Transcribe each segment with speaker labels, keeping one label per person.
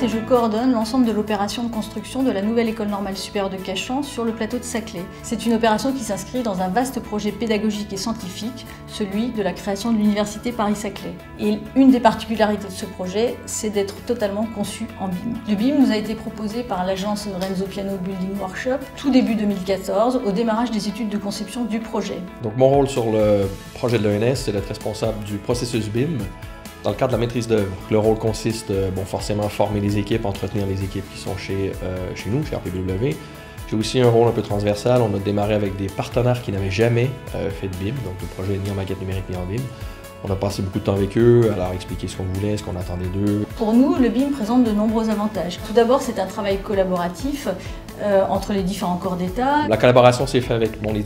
Speaker 1: pilote et je coordonne l'ensemble de l'opération de construction de la nouvelle école normale supérieure de Cachan sur le plateau de Saclay. C'est une opération qui s'inscrit dans un vaste projet pédagogique et scientifique, celui de la création de l'université Paris-Saclay. Et une des particularités de ce projet, c'est d'être totalement conçu en BIM. Le BIM nous a été proposé par l'agence Renzo Piano Building Workshop tout début 2014, au démarrage des études de conception du projet.
Speaker 2: Donc mon rôle sur le projet de l'ENS, c'est d'être responsable du processus BIM dans le cadre de la maîtrise d'œuvre. Le rôle consiste, forcément, à former les équipes, entretenir les équipes qui sont chez nous, chez RPW. J'ai aussi un rôle un peu transversal. On a démarré avec des partenaires qui n'avaient jamais fait de BIM, donc le projet ni en maquette numérique ni en BIM. On a passé beaucoup de temps avec eux, à leur expliquer ce qu'on voulait, ce qu'on attendait d'eux.
Speaker 1: Pour nous, le BIM présente de nombreux avantages. Tout d'abord, c'est un travail collaboratif entre les différents corps d'État.
Speaker 2: La collaboration s'est faite avec les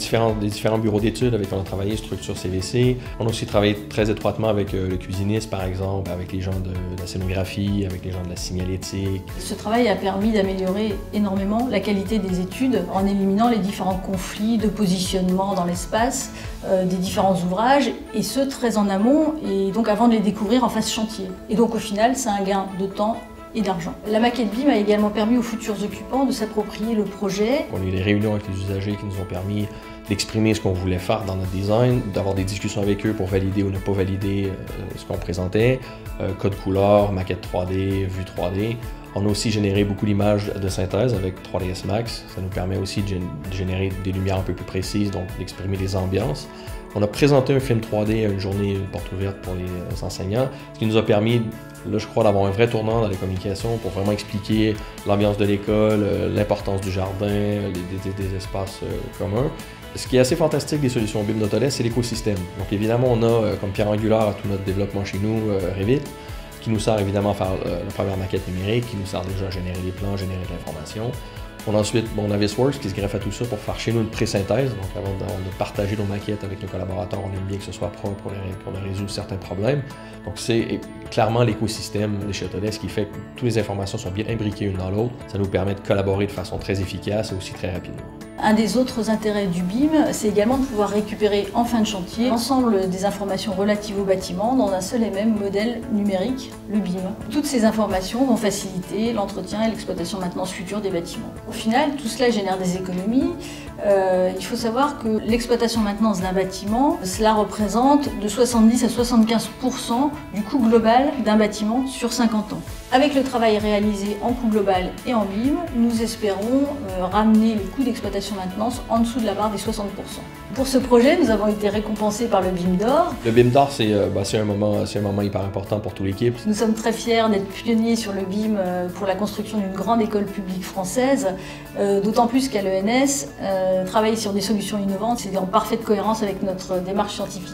Speaker 2: différents bureaux d'études avec qui on a travaillé, structure CVC. On a aussi travaillé très étroitement avec le cuisiniste, par exemple, avec les gens de la scénographie, avec les gens de la signalétique.
Speaker 1: Ce travail a permis d'améliorer énormément la qualité des études en éliminant les différents conflits de positionnement dans l'espace des différents ouvrages, et ce très en amont, et donc avant de les découvrir en phase chantier. Et donc au final, c'est un gain de temps et d'argent. La maquette BIM a également permis aux futurs occupants de s'approprier le projet.
Speaker 2: On a eu des réunions avec les usagers qui nous ont permis d'exprimer ce qu'on voulait faire dans notre design, d'avoir des discussions avec eux pour valider ou ne pas valider ce qu'on présentait, code couleur, maquette 3D, vue 3D. On a aussi généré beaucoup d'images de synthèse avec 3ds Max. Ça nous permet aussi de générer des lumières un peu plus précises, donc d'exprimer les ambiances. On a présenté un film 3D à une journée porte ouverte pour les enseignants, ce qui nous a permis, là, je crois, d'avoir un vrai tournant dans les communications pour vraiment expliquer l'ambiance de l'école, l'importance du jardin, des espaces communs. Ce qui est assez fantastique des solutions BIM d'Autodesk, c'est l'écosystème. Donc évidemment, on a comme pierre angulaire à tout notre développement chez nous, Revit, qui nous sert évidemment à faire la première maquette numérique, qui nous sert déjà à générer les plans, générer de l'information. On a ensuite Navisworks qui se greffe à tout ça pour faire chez nous une pré-synthèse. Donc avant de partager nos maquettes avec nos collaborateurs, on aime bien que ce soit propre pour résoudre certains problèmes. Donc c'est clairement l'écosystème de chez Autodesk qui fait que toutes les informations sont bien imbriquées l'une dans l'autre. Ça nous permet de collaborer de façon très efficace et aussi très rapidement.
Speaker 1: Un des autres intérêts du BIM, c'est également de pouvoir récupérer en fin de chantier l'ensemble des informations relatives au bâtiment dans un seul et même modèle numérique, le BIM. Toutes ces informations vont faciliter l'entretien et l'exploitation maintenance future des bâtiments. Au final, tout cela génère des économies. Il faut savoir que l'exploitation maintenance d'un bâtiment, cela représente de 70 à 75% du coût global d'un bâtiment sur 50 ans. Avec le travail réalisé en coût global et en BIM, nous espérons ramener les coûts d'exploitation maintenance en dessous de la barre des 60%. Pour ce projet, nous avons été récompensés par le BIM d'or.
Speaker 2: Le BIM d'or, c'est un moment hyper important pour toute l'équipe.
Speaker 1: Nous sommes très fiers d'être pionniers sur le BIM pour la construction d'une grande école publique française, d'autant plus qu'à l'ENS, travailler sur des solutions innovantes, c'est en parfaite cohérence avec notre démarche scientifique.